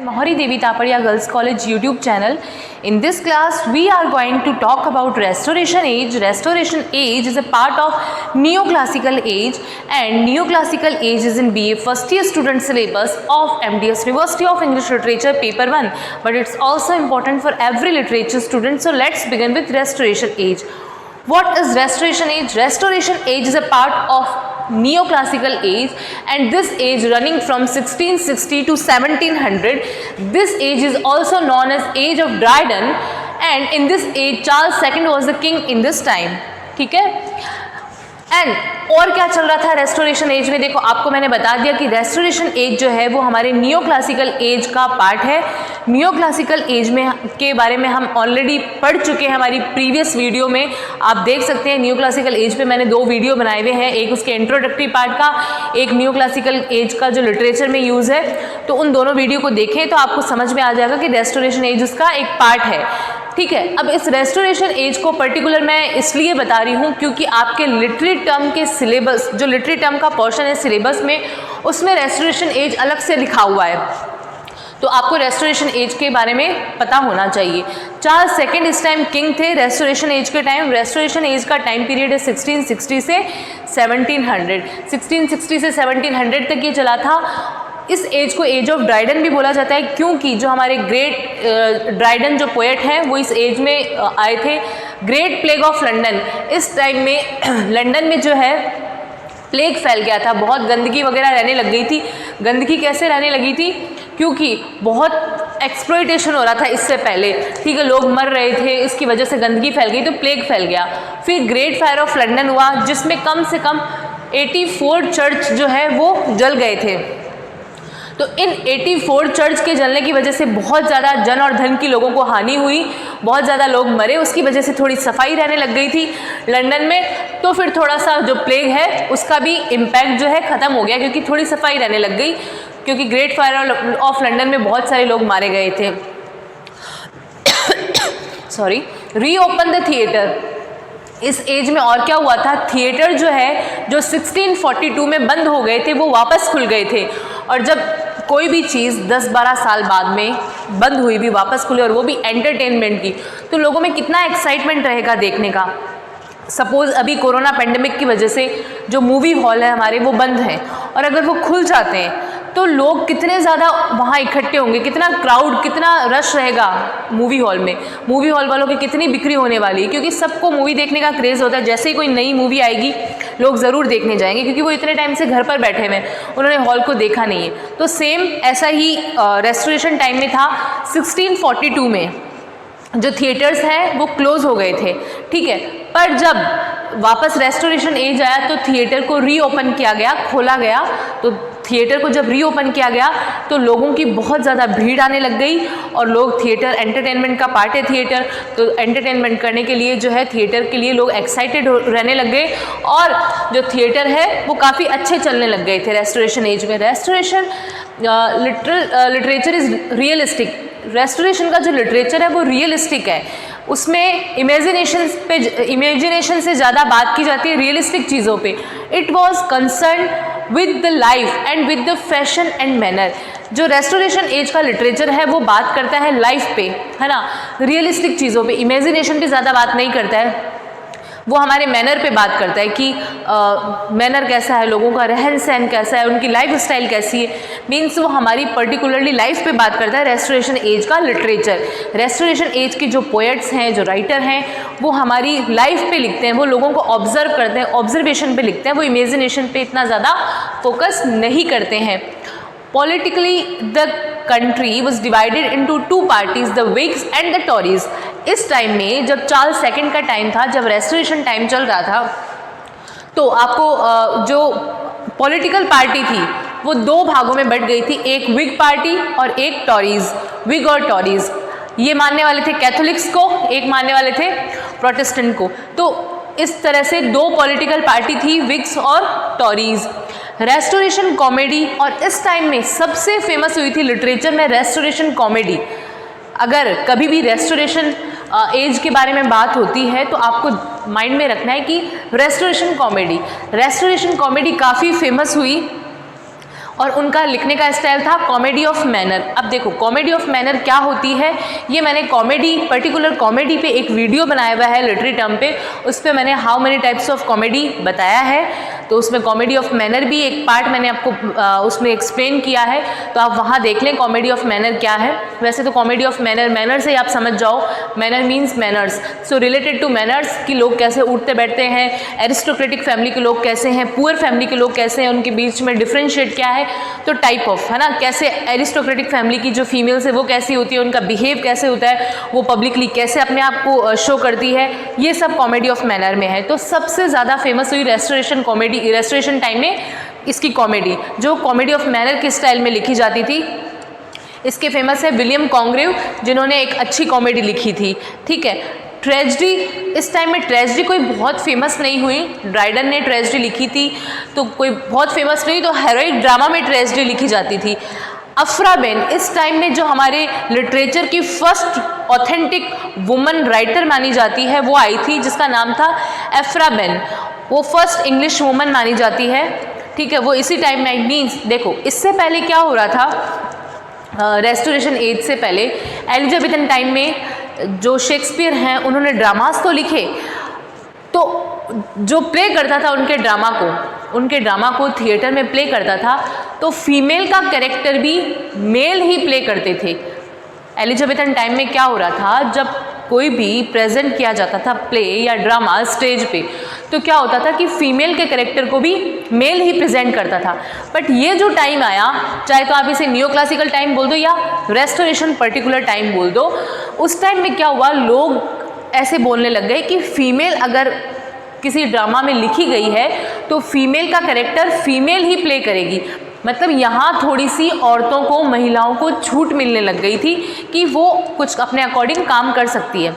Mahari Devi Tapadia Girls College YouTube channel. In this class, we are going to talk about Restoration Age. Restoration Age is a part of Neoclassical Age, and Neoclassical Age is in BA first year student syllabus of MDS University of English Literature paper 1, but it's also important for every literature student. So let's begin with Restoration Age. What is Restoration Age? Restoration Age is a part of Neoclassical Age, and this age running from 1660 to 1700. This age is also known as Age of Dryden, and in this age Charles II was the king in this time. ठीक है. And और क्या चल रहा था restoration age में? देखो, आपको मैंने बता दिया कि रेस्टोरेशन एज जो है वो हमारे नियो क्लासिकल एज का पार्ट है. नियो क्लासिकल एज में के बारे में हम ऑलरेडी पढ़ चुके हैं हमारी प्रीवियस वीडियो में. आप देख सकते हैं नियो क्लासिकल एज पे मैंने 2 वीडियो बनाए हुए हैं, एक उसके इंट्रोडक्टरी पार्ट का, एक नियो क्लासिकल एज का जो लिटरेचर में यूज़ है. तो उन दोनों वीडियो को देखें तो आपको समझ में आ जाएगा कि रेस्टोरेशन एज उसका एक पार्ट है. ठीक है. अब इस रेस्टोरेशन एज को पर्टिकुलर मैं इसलिए बता रही हूँ क्योंकि आपके लिटरेरी टर्म के सिलेबस, जो लिटरेरी टर्म का पोर्शन है सिलेबस में, उसमें रेस्टोरेशन एज अलग से लिखा हुआ है. तो आपको रेस्टोरेशन एज के बारे में पता होना चाहिए. चार्ल्स II इस टाइम किंग थे रेस्टोरेशन एज के टाइम. रेस्टोरेशन एज का टाइम पीरियड है 1660 से 1700. 1660 से 1700 तक ये चला था. इस एज को एज ऑफ ड्राइडन भी बोला जाता है क्योंकि जो हमारे ग्रेट ड्राइडन जो पोएट हैं वो इस एज में आए थे. ग्रेट प्लेग ऑफ लंदन, इस टाइम में लंदन में जो है प्लेग फैल गया था, बहुत गंदगी वगैरह रहने लग गई थी. गंदगी कैसे रहने लगी थी? क्योंकि बहुत एक्सप्लॉयटेशन हो रहा था इससे पहले. ठीक है, लोग मर रहे थे, इसकी वजह से गंदगी फैल गई तो प्लेग फैल गया. फिर ग्रेट फायर ऑफ लंदन हुआ जिसमें कम से कम 84 चर्च जो है वो जल गए थे. तो इन 84 चर्च के जलने की वजह से बहुत ज़्यादा जन और धन की लोगों को हानि हुई, बहुत ज़्यादा लोग मरे. उसकी वजह से थोड़ी सफाई रहने लग गई थी लंदन में. तो फिर थोड़ा सा जो प्लेग है उसका भी इम्पैक्ट जो है ख़त्म हो गया क्योंकि थोड़ी सफाई रहने लग गई, क्योंकि ग्रेट फायर ऑफ लंदन में बहुत सारे लोग मारे गए थे. सॉरी. रीओपन द थिएटर, इस एज में और क्या हुआ था? थिएटर जो है जो 1642 में बंद हो गए थे वो वापस खुल गए थे. और जब कोई भी चीज़ 10-12 साल बाद में बंद हुई भी वापस खुले और वो भी एंटरटेनमेंट की, तो लोगों में कितना एक्साइटमेंट रहेगा देखने का. सपोज़ अभी कोरोना पेंडेमिक की वजह से जो मूवी हॉल है हमारे वो बंद हैं, और अगर वो खुल जाते हैं तो लोग कितने ज़्यादा वहाँ इकट्ठे होंगे, कितना क्राउड, कितना रश रहेगा मूवी हॉल में. मूवी हॉल वालों की कितनी बिक्री होने वाली है क्योंकि सबको मूवी देखने का क्रेज़ होता है. जैसे ही कोई नई मूवी आएगी लोग ज़रूर देखने जाएंगे क्योंकि वो इतने टाइम से घर पर बैठे हुए हैं, उन्होंने हॉल को देखा नहीं है. तो सेम ऐसा ही रेस्टोरेशन टाइम में था. 1642 में जो थिएटर्स हैं वो क्लोज़ हो गए थे. ठीक है. पर जब वापस रेस्टोरेशन एज आया तो थिएटर को रीओपन किया गया, खोला गया. तो थिएटर को जब रीओपन किया गया तो लोगों की बहुत ज़्यादा भीड़ आने लग गई और लोग, थिएटर एंटरटेनमेंट का पार्ट है थिएटर, तो एंटरटेनमेंट करने के लिए जो है थिएटर के लिए लोग एक्साइटेड रहने लग गए और जो थिएटर है वो काफ़ी अच्छे चलने लग गए थे रेस्टोरेशन एज में. Restoration literature is realistic. Restoration का जो लिटरेचर है वो रियलिस्टिक है. उसमें इमेजिनेशन से ज़्यादा बात की जाती है रियलिस्टिक चीज़ों पे. It was concern with the life and with the fashion and manner. जो रेस्टोरेशन एज का लिटरेचर है वो बात करता है लाइफ पे, है ना, रियलिस्टिक चीज़ों पे. इमेजिनेशन पे ज़्यादा बात नहीं करता है, वो हमारे मैनर पे बात करता है कि मैनर कैसा है, लोगों का रहन सहन कैसा है, उनकी लाइफ स्टाइल कैसी है. मीन्स वो हमारी पर्टिकुलरली लाइफ पे बात करता है रेस्टोरेशन एज का लिटरेचर. रेस्टोरेशन एज के जो पोएट्स हैं, जो राइटर हैं, वो हमारी लाइफ पे लिखते हैं, वो लोगों को ऑब्जर्व करते हैं, ऑब्जर्वेशन पे लिखते हैं, वो इमेजिनेशन पे इतना ज़्यादा फोकस नहीं करते हैं. Politically, the country was divided into 2 parties, the Whigs and the Tories. इस टाइम में जब चार्ल्स II का टाइम था, जब रेस्टोरेशन टाइम चल रहा था, तो आपको जो पॉलिटिकल पार्टी थी वो 2 भागों में बट गई थी, एक विग पार्टी और एक टॉरीज़. विग और टॉरीज़ ये मानने वाले थे कैथोलिक्स को, एक मानने वाले थे प्रोटेस्टेंट को. तो इस तरह से 2 पॉलिटिकल पार्टी थी, विग्स और टॉरीज़. रेस्टोरेशन कॉमेडी, और इस टाइम में सबसे फेमस हुई थी लिटरेचर में रेस्टोरेशन कॉमेडी. अगर कभी भी रेस्टोरेशन एज के बारे में बात होती है तो आपको माइंड में रखना है कि रेस्टोरेशन कॉमेडी काफ़ी फेमस हुई और उनका लिखने का स्टाइल था कॉमेडी ऑफ मैनर। अब देखो कॉमेडी ऑफ मैनर क्या होती है, ये मैंने कॉमेडी, पर्टिकुलर कॉमेडी पे एक वीडियो बनाया हुआ है लिटरेरी टर्म पे, उस पर मैंने how many types of comedy बताया है, तो उसमें कॉमेडी ऑफ मैनर भी एक पार्ट मैंने आपको उसमें एक्सप्लेन किया है, तो आप वहाँ देख लें कॉमेडी ऑफ मैनर क्या है। वैसे तो कॉमेडी ऑफ मैनर, मैनर से आप समझ जाओ, manner means manners, so related to manners कि लोग कैसे उठते बैठते हैं, एरिस्टोक्रेटिक फैमिली के लोग कैसे हैं, पुअर फैमिली के लोग कैसे हैं, उनके बीच में डिफ्रेंशिएट क्या है, तो टाइप ऑफ, है ना, कैसे एरिस्टोक्रेटिक फैमिली की जो फीमेल्स है वो कैसी होती है, उनका बिहेव कैसे होता है, वो पब्लिकली कैसे अपने आप को शो करती है, ये सब कॉमेडी ऑफ मैनर में है। तो सबसे ज़्यादा फेमस हुई रेस्टोरेशन कॉमेडी, रेस्टोरेशन टाइम में इसकी कॉमेडी, जो कॉमेडी ऑफ मैनर के स्टाइल में लिखी जाती थी। इसके फेमस है विलियम कॉन्ग्रेव, जिन्होंने एक अच्छी कॉमेडी लिखी थी, ठीक है। ट्रेजेडी, इस टाइम में ट्रेजेडी कोई बहुत फेमस नहीं हुई, ड्राइडन ने ट्रेजेडी लिखी थी तो कोई बहुत फेमस नहीं, तो हेरोइक ड्रामा में ट्रेजेडी लिखी जाती थी। अफ्रा बेन इस टाइम में जो हमारे लिटरेचर की फर्स्ट ऑथेंटिक वुमन राइटर मानी जाती है वो आई थी, जिसका नाम था अफ्रा बेन, वो फर्स्ट इंग्लिश वुमन मानी जाती है, ठीक है। वो इसी टाइम में, मीन्स देखो इससे पहले क्या हो रहा था, रेस्टोरेशन एज से पहले एलिजाबेथन टाइम में जो शेक्सपियर हैं उन्होंने ड्रामास तो लिखे, तो जो प्ले करता था उनके ड्रामा को थिएटर में प्ले करता था तो फीमेल का कैरेक्टर भी मेल ही प्ले करते थे। एलिजाबेथन टाइम में क्या हो रहा था, जब कोई भी प्रेजेंट किया जाता था प्ले या ड्रामा स्टेज पे, तो क्या होता था कि फीमेल के कैरेक्टर को भी मेल ही प्रेजेंट करता था। बट ये जो टाइम आया, चाहे तो आप इसे न्यू क्लासिकल टाइम बोल दो या रेस्टोरेशन पर्टिकुलर टाइम बोल दो, उस टाइम में क्या हुआ, लोग ऐसे बोलने लग गए कि फीमेल अगर किसी ड्रामा में लिखी गई है तो फीमेल का कैरेक्टर फीमेल ही प्ले करेगी। मतलब यहाँ थोड़ी सी औरतों को, महिलाओं को छूट मिलने लग गई थी कि वो कुछ अपने अकॉर्डिंग काम कर सकती है।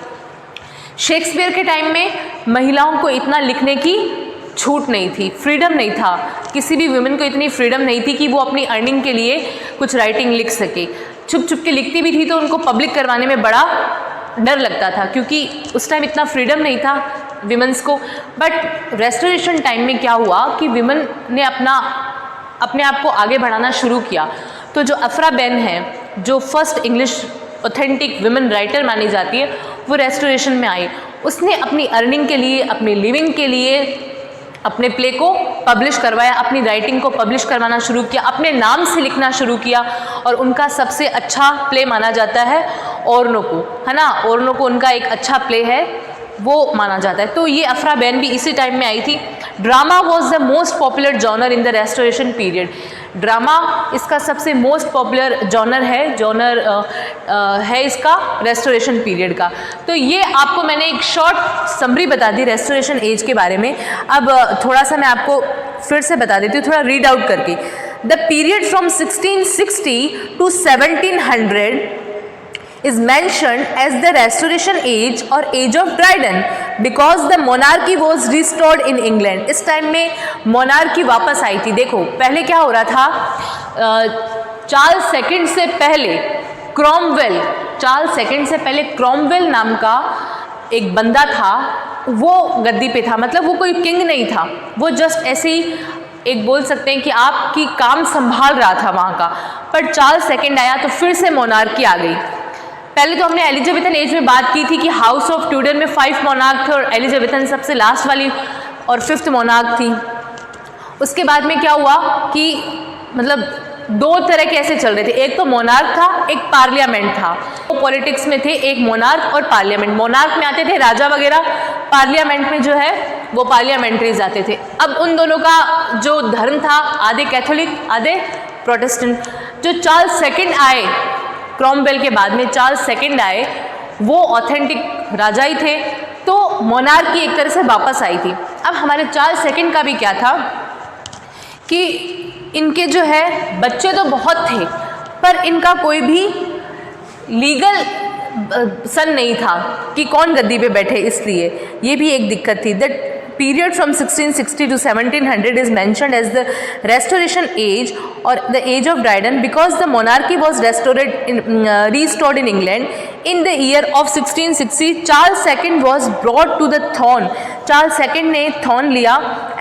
शेक्सपियर के टाइम में महिलाओं को इतना लिखने की छूट नहीं थी, फ्रीडम नहीं था, किसी भी वुमेन को इतनी फ्रीडम नहीं थी कि वो अपनी अर्निंग के लिए कुछ राइटिंग लिख सके। छुप छुप के लिखती भी थी तो उनको पब्लिक करवाने में बड़ा डर लगता था, क्योंकि उस टाइम इतना फ्रीडम नहीं था विमेंस को। बट रेस्टोरेशन टाइम में क्या हुआ कि विमेन ने अपने आप को आगे बढ़ाना शुरू किया। तो जो अफ्रा बेन है, जो first English authentic women writer मानी जाती है, वो रेस्टोरेशन में आई। उसने अपनी अर्निंग के लिए, अपनी लिविंग के लिए अपने प्ले को पब्लिश करवाया, अपनी राइटिंग को पब्लिश करवाना शुरू किया, अपने नाम से लिखना शुरू किया, और उनका सबसे अच्छा प्ले माना जाता है ओरनोको, है ना, ओरनोको उनका एक अच्छा प्ले है, वो माना जाता है। तो ये अफ्रा बेन भी इसी टाइम में आई थी। Drama was the most popular genre in the Restoration period. Drama इसका सबसे मोस्ट पॉपुलर जॉनर है इसका रेस्टोरेशन पीरियड का। तो ये आपको मैंने एक शॉर्ट समरी बता दी रेस्टोरेशन एज के बारे में। अब थोड़ा सा मैं आपको फिर से बता देती हूँ, थोड़ा रीड आउट करके। The period from 1660 to 1700 is mentioned as the Restoration Age or Age of Dryden because the monarchy was restored in England। इस टाइम में मोनार्की वापस आई थी। देखो पहले क्या हो रहा था, चार्ल्स सेकंड से पहले क्रॉमवेल नाम का एक बंदा था, वो गद्दी पे था। मतलब वो कोई किंग नहीं था, वो जस्ट ऐसे ही एक बोल सकते हैं कि आपकी काम संभाल रहा था वहाँ का। पर चार्ल्स सेकंड आया तो फिर से मोनार्की आ गई। पहले तो हमने एलिजाबेथन एज में बात की थी कि हाउस ऑफ ट्यूडर में 5 मोनार्क थे और एलिजाबेथन सबसे लास्ट वाली और 5th मोनार्क थी। उसके बाद में क्या हुआ कि मतलब 2 तरह के ऐसे चल रहे थे, एक तो मोनार्क था, एक पार्लियामेंट था। वो पॉलिटिक्स में थे, एक मोनार्क और पार्लियामेंट। मोनार्क में आते थे राजा वगैरह, पार्लियामेंट में जो है वो पार्लियामेंट्रीज आते थे। अब उन दोनों का जो धर्म था, आधे कैथोलिक आधे प्रोटेस्टेंट। जो चार्ल्स सेकंड आए, क्रॉमवेल के बाद में चार्ल्स सेकंड आए, वो ऑथेंटिक राजा ही थे, तो मोनार्की एक तरह से वापस आई थी। अब हमारे चार्ल्स सेकंड का भी क्या था कि इनके जो है बच्चे तो बहुत थे, पर इनका कोई भी लीगल सन नहीं था कि कौन गद्दी पे बैठे, इसलिए ये भी एक दिक्कत थी। That period from 1660 to 1700 is mentioned as the Restoration Age or the Age of Dryden because the monarchy was restored in England in the year of 1660 Charles II was brought to the throne. Charles II ने throne लिया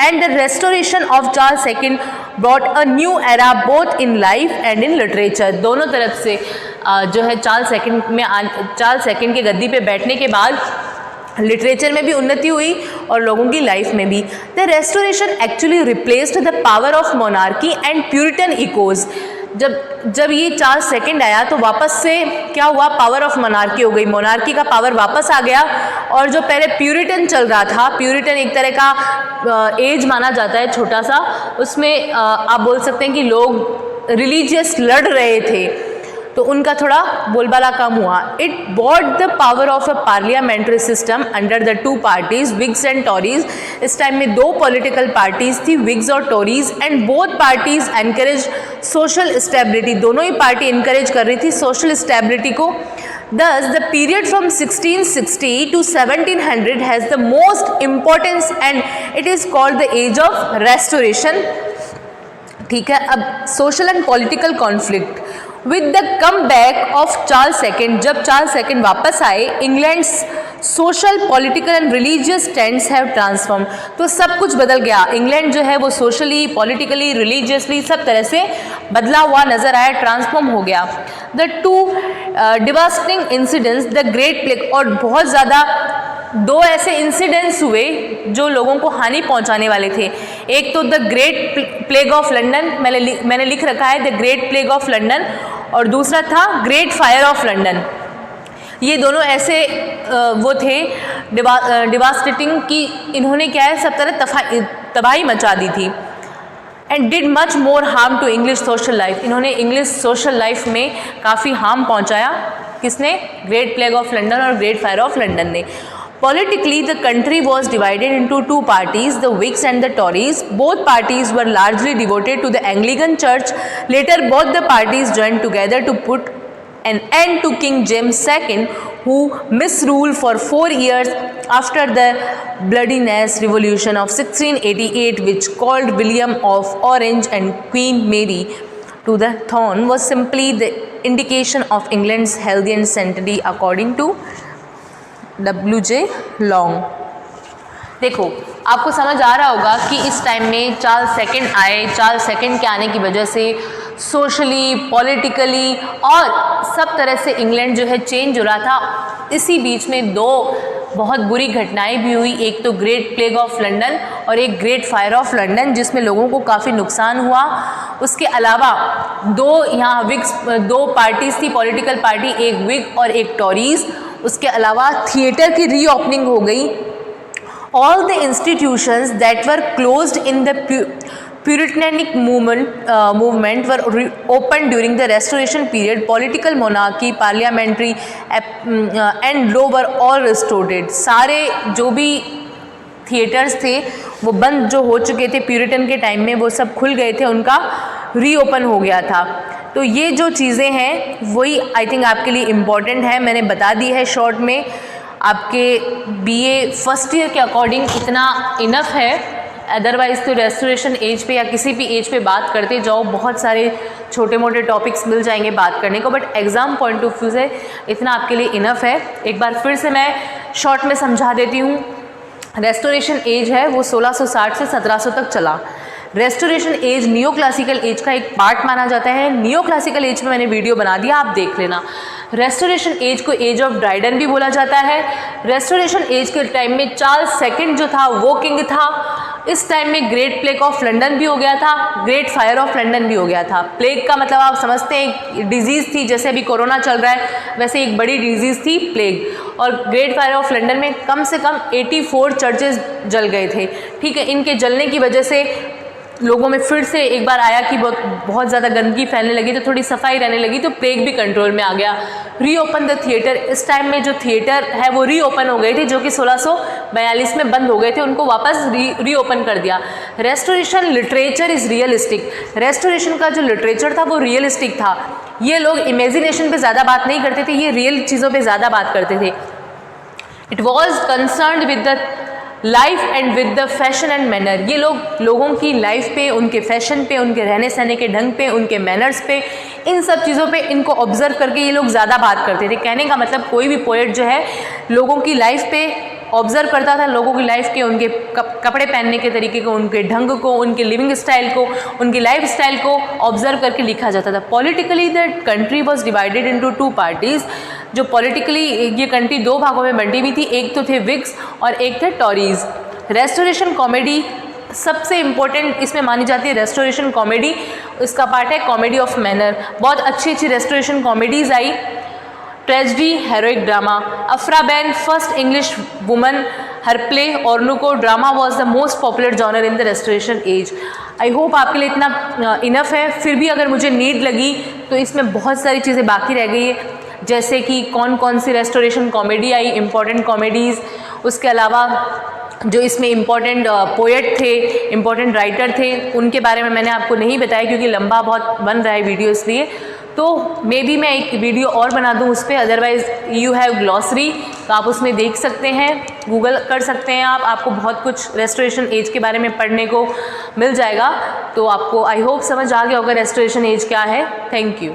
and the restoration of Charles II brought a new era both in life and in literature. दोनों तरफ से जो है Charles II के गद्दी पे बैठने के बाद लिटरेचर में भी उन्नति हुई और लोगों की लाइफ में भी. The restoration actually replaced the power of monarchy and Puritan echoes. जब ये चार्ल्स II आया तो वापस से क्या हुआ, पावर ऑफ मोनार्की हो गई, मोनार्की का पावर वापस आ गया. और जो पहले प्यूरिटन चल रहा था, प्यूरिटन एक तरह का एज माना जाता है छोटा सा, उसमें आप बोल सकते हैं कि लोग रिलीजियस लड़ रहे थे तो उनका थोड़ा बोलबाला कम हुआ. It bought the power of a parliamentary system under the two parties Whigs and Tories. इस टाइम में दो पॉलिटिकल पार्टीज थी, विग्स और Tories, and both parties encourage social stability. दोनों ही पार्टी इनकरेज कर रही थी सोशल स्टेबिलिटी को. Thus, the period from 1660 to 1700 has the most importance and it is called the age of restoration. ठीक है. अब social and political conflict with the come back of Charles II. जब Charles II वापस आए, England's social political and religious trends have transform. तो सब कुछ बदल गया. इंग्लैंड जो है वो सोशली, पॉलिटिकली, रिलीजियसली सब तरह से बदला हुआ नजर आया, ट्रांसफॉर्म हो गया. The two devastating incidents, the great plague, और बहुत ज़्यादा दो ऐसे इंसिडेंट्स हुए जो लोगों को हानि पहुंचाने वाले थे. एक तो the great Plague of London, मैंने लिख रखा है the great Plague of London, और दूसरा था ग्रेट फायर ऑफ लंदन. ये दोनों ऐसे वो थे डिवास्टेटिंग कि इन्होंने क्या है सब तरह तबाही मचा दी थी. And did much more harm to English social life. इन्होंने इंग्लिश सोशल लाइफ में काफ़ी हार्म पहुंचाया. किसने? ग्रेट प्लेग ऑफ लंदन और ग्रेट फायर ऑफ लंदन ने. Politically, the country was divided into two parties, the Whigs and the Tories. Both parties were largely devoted to the Anglican Church. Later, both the parties joined together to put an end to King James II, who misruled for 4 years after the Bloodiness Revolution of 1688, which called William of Orange and Queen Mary to the throne, was simply the indication of England's healthy and sanctity, according to W.J. Long. देखो, आपको समझ आ रहा होगा कि इस time में Charles II आए. Charles II के आने की वजह से सोशली, पॉलिटिकली और सब तरह से इंग्लैंड जो है चेंज हो रहा था. इसी बीच में दो बहुत बुरी घटनाएं भी हुई. एक तो ग्रेट प्लेग ऑफ लंदन और एक ग्रेट फायर ऑफ लंदन, जिसमें लोगों को काफ़ी नुकसान हुआ. उसके अलावा दो पार्टीज़ थी, पॉलिटिकल पार्टी, एक विग और एक टॉरीज़. उसके अलावा थिएटर की रीओपनिंग हो गई. All the institutions that were closed in the puritanic movement were open during the Restoration period. Political monarchy, parliamentary and law were all restored. सारे जो भी थिएटर्स थे वो बंद जो हो चुके थे प्यूरिटन के टाइम में, वो सब खुल गए थे, उनका रीओपन हो गया था. तो ये जो चीज़ें हैं वही आई थिंक आपके लिए इम्पॉर्टेंट है. मैंने बता दी है शॉर्ट में. आपके बीए फर्स्ट ईयर के अकॉर्डिंग इतना इनफ है. अदरवाइज़ तो रेस्टोरेशन एज पे या किसी भी एज पे बात करते जाओ, बहुत सारे छोटे मोटे टॉपिक्स मिल जाएंगे बात करने को, but exam point of view से इतना आपके लिए इनफ है. एक बार फिर से मैं शॉर्ट में समझा देती हूँ. रेस्टोरेशन एज है वो 1660 से 1700 तक चला. Restoration age neo classical as का एक पार्ट माना जाता है. नियो क्लासिकल एज में मैंने वीडियो बना दिया, आप देख लेना. रेस्टोरेशन एज को एज ऑफ ड्राइडन भी बोला जाता है. रेस्टोरेशन एज के टाइम में चार्ल्स II जो था वो किंग था. इस टाइम में ग्रेट प्लेग ऑफ लंदन भी हो गया था, ग्रेट फायर ऑफ लंदन भी हो गया था. प्लेग का मतलब आप समझते हैं डिजीज़ थी, जैसे अभी कोरोना चल रहा है वैसे एक बड़ी डिजीज़ थी प्लेग. और ग्रेट फायर ऑफ लंदन में कम से कम 84 चर्चेज जल गए थे. ठीक है, इनके जलने की वजह से लोगों में फिर से एक बार आया कि बहुत ज़्यादा गंदगी फैलने लगी, तो थोड़ी सफाई रहने लगी, तो प्लेग भी कंट्रोल में आ गया. Reopen the theatre. इस टाइम में जो थिएटर है वो रीओपन हो गए थे, जो कि 1642 में बंद हो गए थे, उनको वापस रीओपन कर दिया. Restoration literature is realistic. Restoration का जो लिटरेचर था वो रियलिस्टिक था. ये लोग इमेजिनेशन पे ज़्यादा बात नहीं करते थे, ये रियल चीज़ों पे ज़्यादा बात करते थे. It was concerned with the life and with the fashion and manner. ये लोगों की लाइफ पे, उनके फैशन पे, उनके रहने सहने के ढंग पे, उनके मैनर्स पे इन सब चीज़ों पे इनको ऑब्जर्व करके ये लोग ज़्यादा बात करते थे। कहने का मतलब कोई भी पोएट जो है लोगों की लाइफ पे ऑब्जर्व करता था, लोगों की लाइफ के, उनके कपड़े पहनने के तरीके को, उनके ढंग को, उनके लिविंग स्टाइल को, उनकी लाइफ स्टाइल को ऑब्जर्व करके लिखा जाता था। Politically the country was divided into 2 parties. जो पॉलिटिकली ये कंट्री 2 भागों में बंटी हुई थी, एक तो थे विग्स और एक थे टॉरीज। रेस्टोरेशन कॉमेडी सबसे इम्पोर्टेंट इसमें मानी जाती है। रेस्टोरेशन कॉमेडी इसका पार्ट है कॉमेडी ऑफ मैनर। बहुत अच्छी अच्छी रेस्टोरेशन कॉमेडीज़ आई। Tragedy, heroic drama. Aphra Behn first English woman, her play Oroonoko drama was the most popular genre in the Restoration age. I hope आपके लिए इतना enough है। फिर भी अगर मुझे नीड लगी तो इसमें बहुत सारी चीज़ें बाकी रह गई है, जैसे कि कौन कौन सी रेस्टोरेशन कॉमेडी आई, इम्पॉर्टेंट कॉमेडीज़, उसके अलावा जो इसमें इम्पॉर्टेंट पोएट थे, इम्पॉर्टेंट राइटर थे, उनके बारे में मैंने आपको नहीं बताया क्योंकि लंबा बहुत बन रहा है वीडियो, इसलिए तो मे बी मैं एक वीडियो और बना दूँ उस पर। अदरवाइज़ यू हैव ग्लॉसरी, तो आप उसमें देख सकते हैं, गूगल कर सकते हैं आपको बहुत कुछ रेस्टोरेशन एज के बारे में पढ़ने को मिल जाएगा। तो आपको आई होप समझ आ गया होगा रेस्टोरेशन एज क्या है। Thank you.